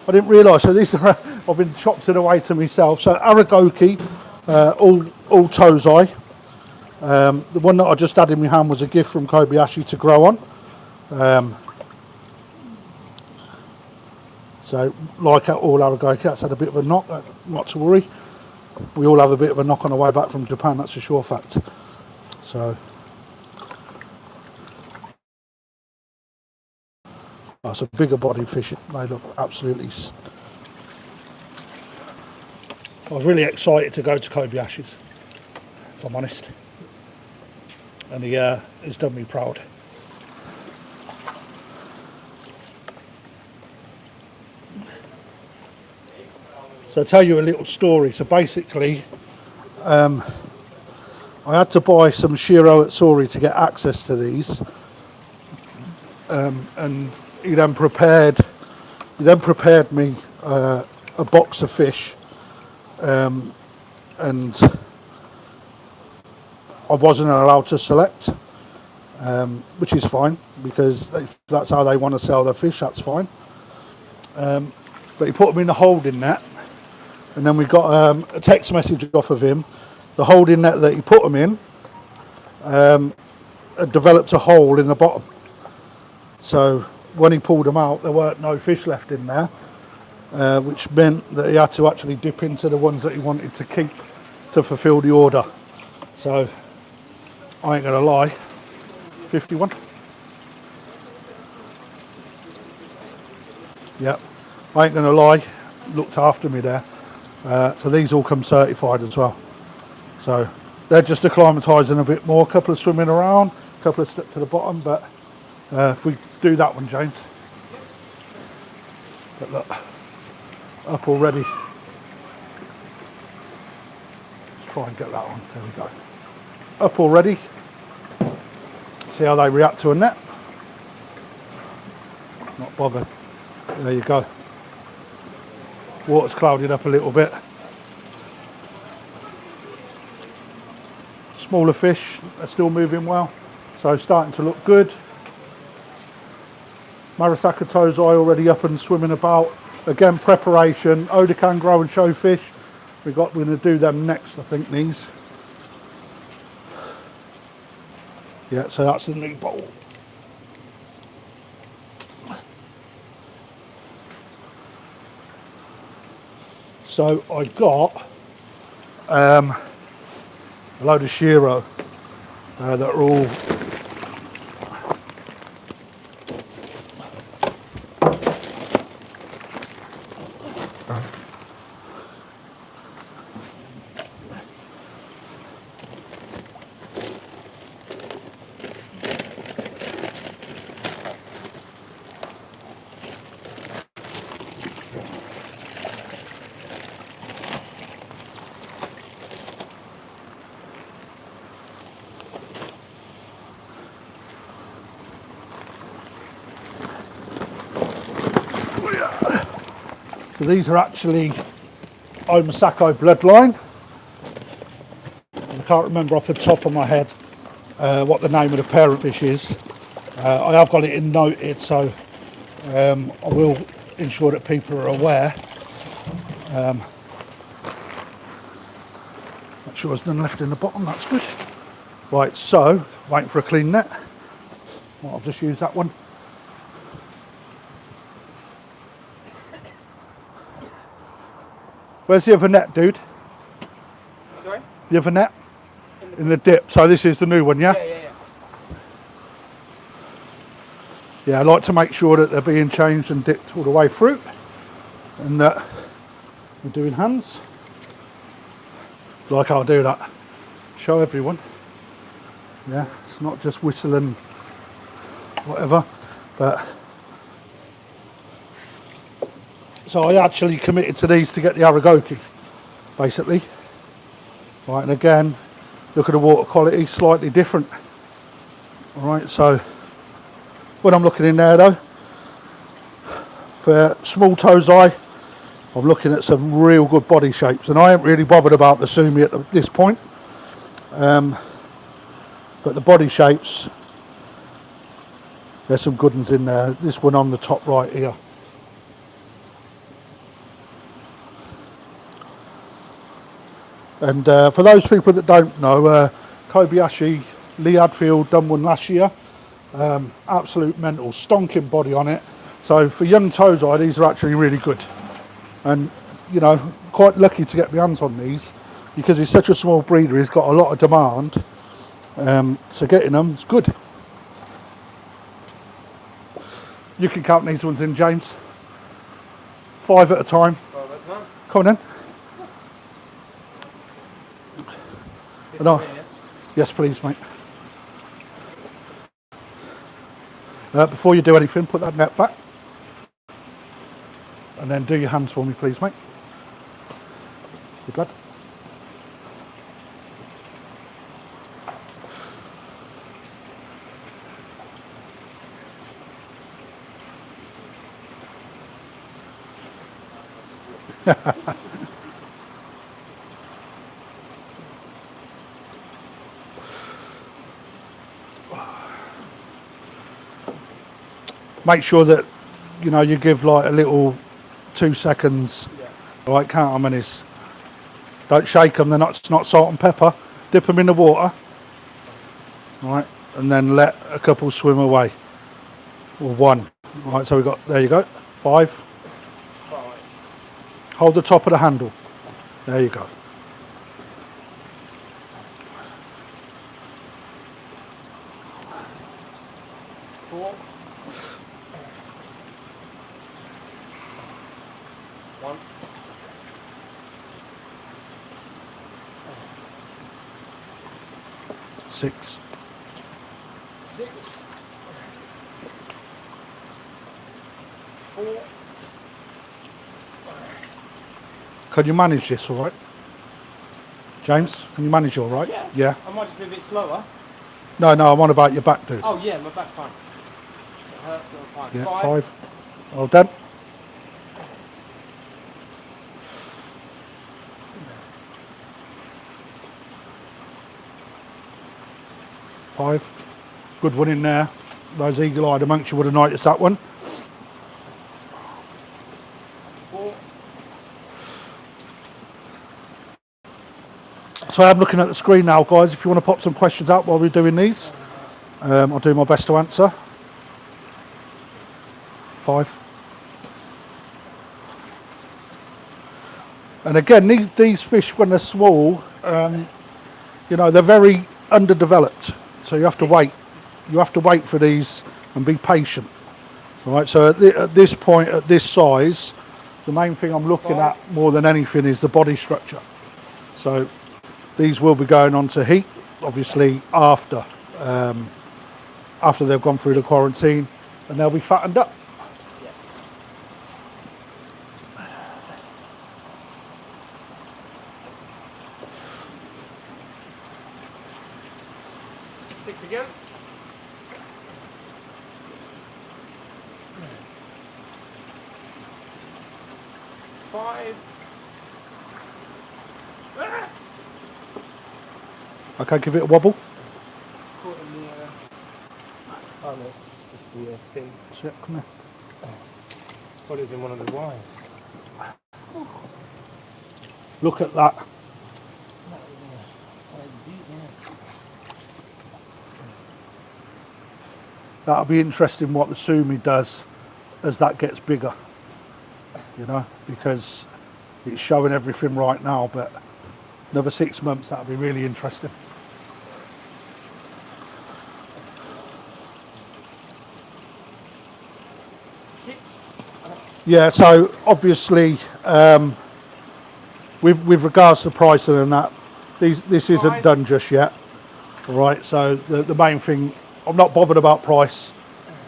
I didn't realise. So these are I've been chopping away to myself. So aragi, all Tosai. The one that I just had in my hand was a gift from Ashi to grow on. So like all aragi, that's had a bit of a knock. Not to worry. We all have a bit of a knock on the way back from Japan. That's a sure fact. So. That's a bigger body fish. They look absolutely. I was really excited to go to Kobayashi's, if I'm honest. And he's done me proud. So I'll tell you a little story. So basically, I had to buy some Shiro Atsuri to get access to these. And he then prepared me a box of fish, and I wasn't allowed to select, which is fine because that's how they want to sell their fish. That's fine. But he put them in the holding net, and then we got a text message off of him. The holding net that he put them in had developed a hole in the bottom. So when he pulled them out, there weren't no fish left in there, which meant that he had to actually dip into the ones that he wanted to keep to fulfill the order. So I ain't gonna lie, 51. Yep, I ain't gonna lie, looked after me there. So these all come certified as well. So they're just acclimatising a bit more, a couple of swimming around, a couple of stuck to the bottom, but if we do that one, James. But look, up already. Let's try and get that one, there we go. Up already. See how they react to a net. Not bothered. There you go. Water's clouded up a little bit. Smaller fish are still moving well, so starting to look good. Marasaka Tosai already up and swimming about. Again, preparation. Oda grow and show fish. We're going to do them next, I think, these. Yeah, so that's the new bowl. So I got a load of Shiro that are all so these are actually Omasako bloodline. I can't remember off the top of my head what the name of the parent fish is. I have got it in noted, so I will ensure that people are aware. Make sure there's none left in the bottom, that's good. Right, so waiting for a clean net. Well, I'll just use that one. Where's the other net, dude? Sorry? The other net? In the dip. So this is the new one, yeah? Yeah. Yeah, I like to make sure that they're being changed and dipped all the way through, and that we're doing hands. Like I'll do that. Show everyone. Yeah, it's not just whistling, whatever, but. So I actually committed to these to get the aragi, basically. Right, and again, look at the water quality, slightly different. All right, so when I'm looking in there though, for small Tosai, I'm looking at some real good body shapes, and I ain't really bothered about the sumi at this point. But the body shapes, there's some good ones in there. This one on the top right here. And for those people that don't know, Kobayashi, Lee Hadfield done one last year. Absolute mental, stonking body on it. So for young Tosai, these are actually really good. And, you know, quite lucky to get my hands on these because he's such a small breeder, he's got a lot of demand. So getting them is good. You can count these ones in, James. 5 at a time. 5 at a time. Come on then. No. Yes, please, mate. Before you do anything, put that net back. And then do your hands for me, please, mate. Good lad. Make sure that, you know, you give like a little 2 seconds. Yeah. Right, count how many. Don't shake them, it's not salt and pepper. Dip them in the water. Right, and then let a couple swim away. Or one. Right, so we got, there you go, 5. 5. Hold the top of the handle. There you go. Four. 1. 6. 6. 4. Can you manage this all right? James, can you manage all right? Yeah. Yeah. I might just be a bit slower. No, I'm on about your back, dude. Oh yeah, my back fine. It hurt, but fine. Yeah, 5. 5. Well done. 5. Good one in there. Those eagle-eyed amongst you would have noticed that one. 4. So I'm looking at the screen now, guys. If you want to pop some questions out while we're doing these, I'll do my best to answer. 5. And again, these fish, when they're small, you know, they're very underdeveloped. So you have to wait. You have to wait for these and be patient. All right. So at this point, at this size, the main thing I'm looking at more than anything is the body structure. So these will be going on to heat, obviously after they've gone through the quarantine, and they'll be fattened up. 6 again. 5. Okay, give it a wobble. Caught in the oh no, it's just the thing. That's it, come here. Thought it was in one of the wires. Look at that. That'll be interesting what the sumi does as that gets bigger, you know, because it's showing everything right now, but another 6 months, that'll be really interesting. Yeah, so obviously, with regards to pricing and that, this isn't done just yet. All right, so the main thing, I'm not bothered about price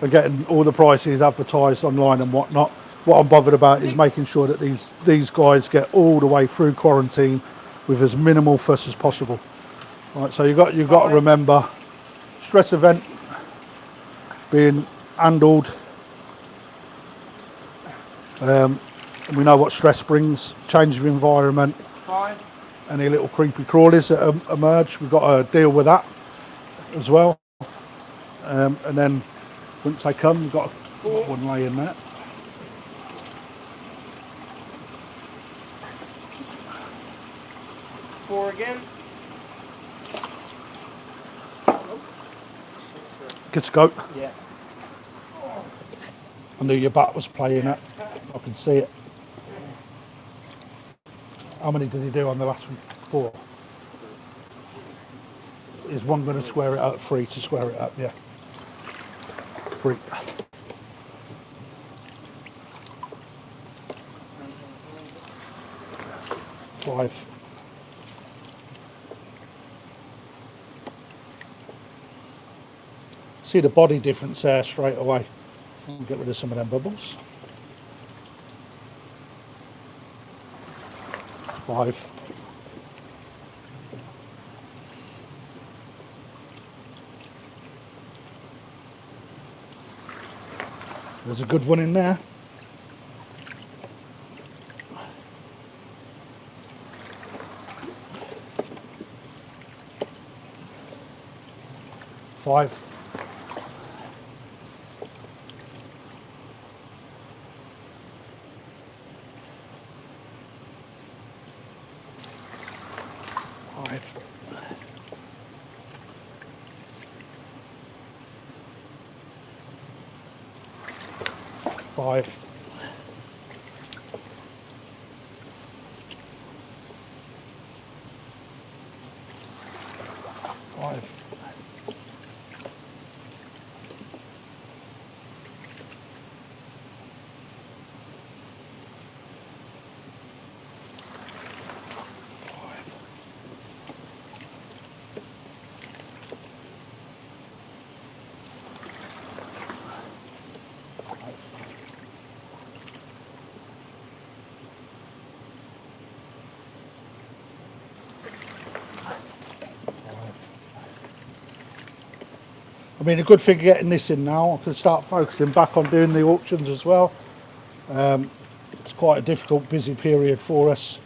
and getting all the prices advertised online and whatnot. What I'm bothered about is making sure that these guys get all the way through quarantine with as minimal fuss as possible. All right, so you've got to remember, stress event being handled. We know what stress brings, change of environment, 5. any little creepy crawlies that emerge, we've got to deal with that as well. And then once they come, we've got one lay in there. 4 again. Good to go. Yeah. I knew your bat was playing it. I can see it. How many did he do on the last one? 4. Is one going to square it out? 3 to square it up, yeah. 3. Five. See the body difference there straight away. I'll get rid of some of them bubbles. 5. There's a good one in there. 5. 5. 5. 5. 5. I mean, a good thing getting this in now, I can start focusing back on doing the auctions as well. It's quite a difficult, busy period for us.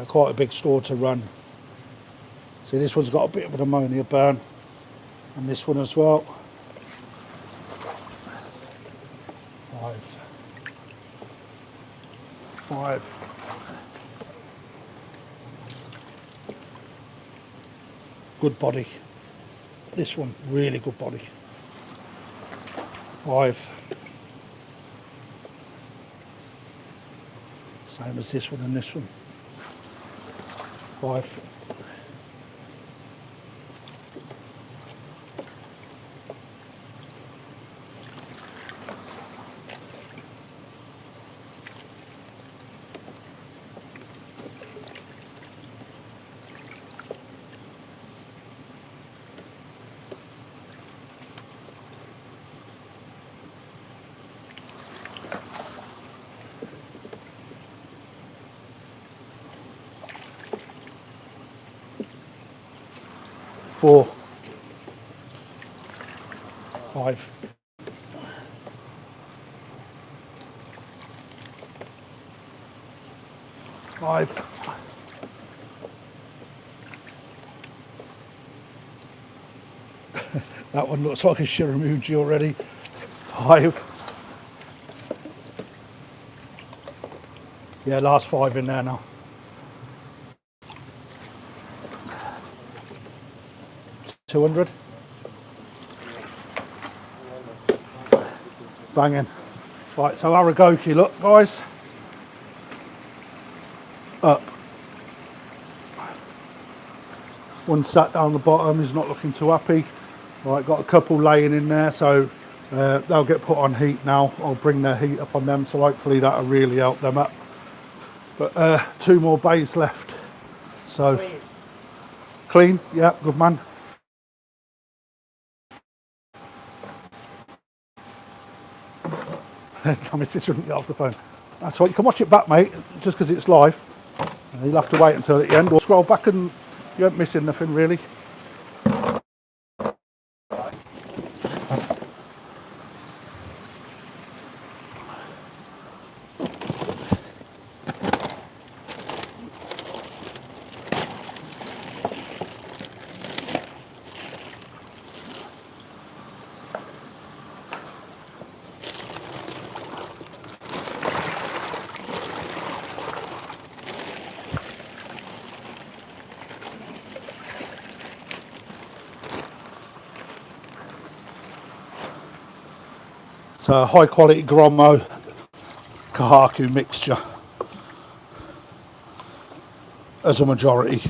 Quite a big store to run. See, this one's got a bit of an ammonia burn, and this one as well. 5. 5. Good body. This one, really good body. 5. Same as this one and this one. 5. 4. 5. 5. That one looks like a Shiramuji already. 5. Yeah, last 5 in there now. $200. Banging. Right, so Aragoki, look guys. Up. One sat down the bottom, is not looking too happy. Right, got a couple laying in there, so they'll get put on heat now. I'll bring their heat up on them, so hopefully that'll really help them up. But 2 more bays left. So clean, yeah, good man. My sister wouldn't get off the phone. That's right, you can watch it back, mate, just because it's live. You'll have to wait until the end, or scroll back and you ain't missing nothing really. It's a high quality Gromo Kahaku mixture as a majority.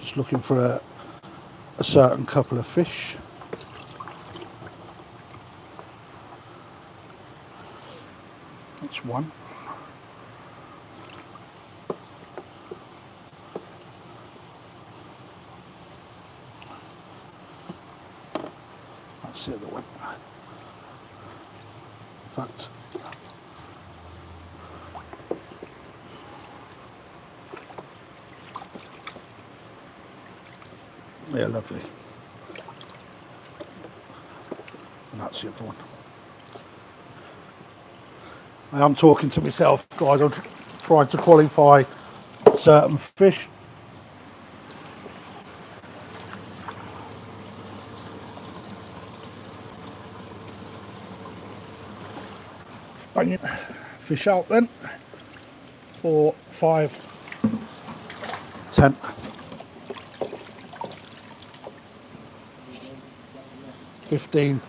Just looking for a certain couple of fish. That's one. That's the other one. In fact, yeah, lovely. And What's the other one? I'm talking to myself, guys. I'm trying to qualify certain fish. Bang it. Fish out then. 4, 5, 10. 15.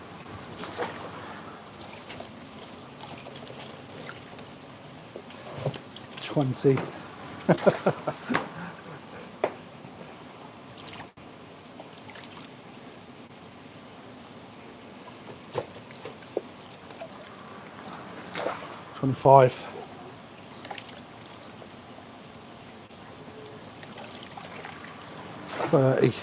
20. 25. 30.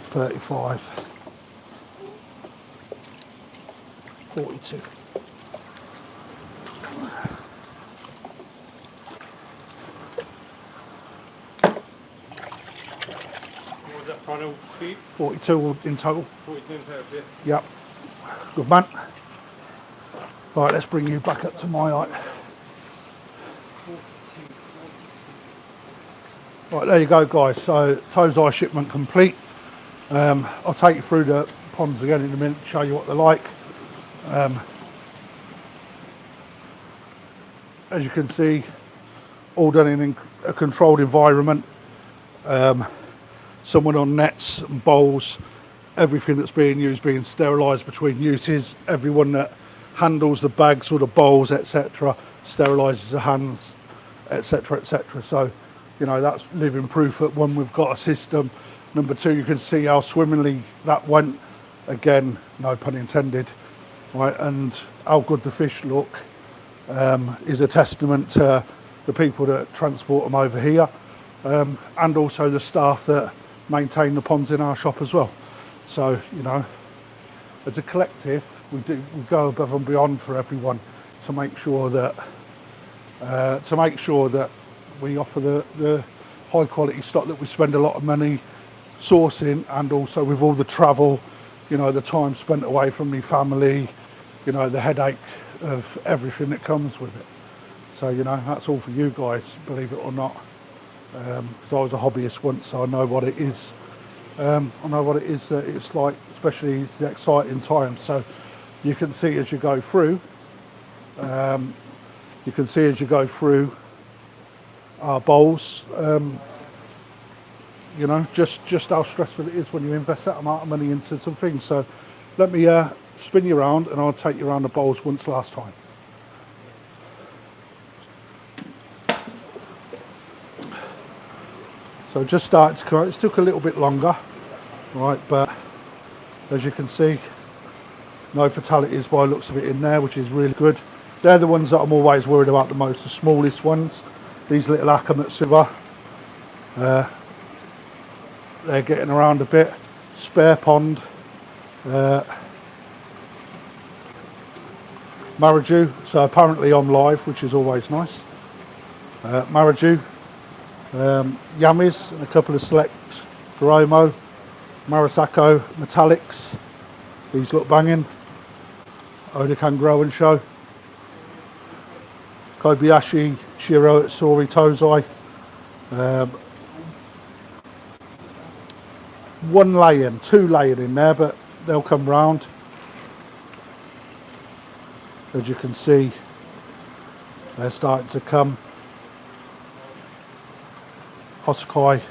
35. 42. What was that final speed? 42 in total. 42 in total, yeah. Yep. Good man. Right, let's bring you back up to my height. Right, there you go, guys. So Tosai shipment complete. I'll take you through the ponds again in a minute to show you what they're like. As you can see, all done in a controlled environment. Someone on nets and bowls, everything that's being used being sterilised between uses. Everyone that handles the bags or the bowls, etc., sterilises the hands, etc., etc. So, you know, that's living proof that one, we've got a system. Number two, you can see how swimmingly that went. Again, no pun intended, right? And how good the fish look is a testament to the people that transport them over here, and also the staff that maintain the ponds in our shop as well. So, you know, as a collective, we go above and beyond for everyone to make sure that we offer the high quality stock that we spend a lot of money sourcing, and also with all the travel, you know, the time spent away from my family, you know, the headache of everything that comes with it. So, you know, that's all for you guys, believe it or not. Because I was a hobbyist once, so I know what it is. I know what it is that it's like, especially it's the exciting time. So you can see as you go through, our bowls, you know, just how stressful it is when you invest that amount of money into some things. So let me spin you around and I'll take you around the bowls once last time. So just started to come out. It took a little bit longer, right, but as you can see, no fatalities by the looks of it in there, which is really good. They're the ones that I'm always worried about the most, the smallest ones. These little Atsuka, they're getting around a bit. Spare pond, Maraju, so apparently I'm live, which is always nice. Maraju, Yamis, and a couple of select Goromo, Marasako metallics. These look banging. Odakan Grow and Show. Kobayashi, Shiro, Sori, Tosai. One laying, two laying in there, but they'll come round. As you can see, they're starting to come. Hosakai.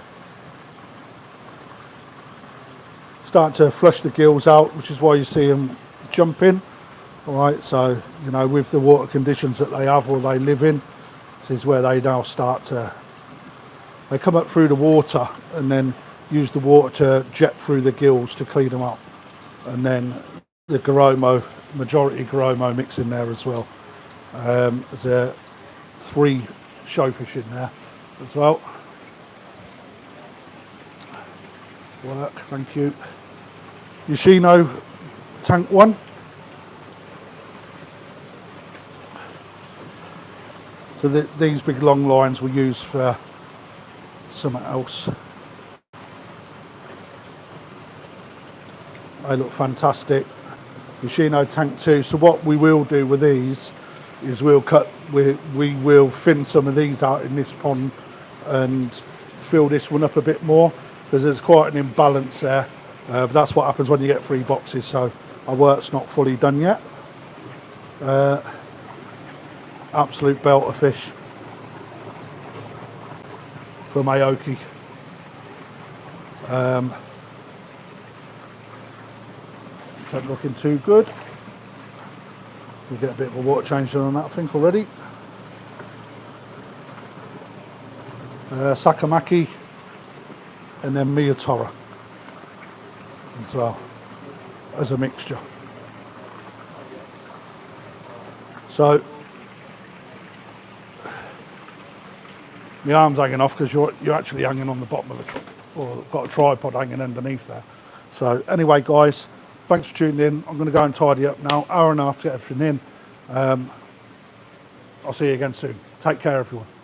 Starting to flush the gills out, which is why you see them jumping. All right, so, you know, with the water conditions that they have or they live in, this is where they now start to, they come up through the water and then use the water to jet through the gills to clean them up. And then the Goromo, majority Goromo mix in there as well. There's 3 showfish in there as well. Work, thank you. Yoshino tank 1. So these big long lines we use for something else. They look fantastic. Yoshino tank 2. So what we will do with these is we will thin some of these out in this pond and fill this one up a bit more, because there's quite an imbalance there. But that's what happens when you get 3 boxes, so our work's not fully done yet. Absolute belter fish from Aoki. It's not looking too good. We'll get a bit of a water change on that, I think, already. Sakamaki, and then M-Toro as well as a mixture. So my arm's hanging off because you're actually hanging on the bottom of or got a tripod hanging underneath there. So anyway, guys, thanks for tuning in. I'm going to go and tidy up now. Hour and a half to get everything in. I'll see you again soon. Take care, everyone.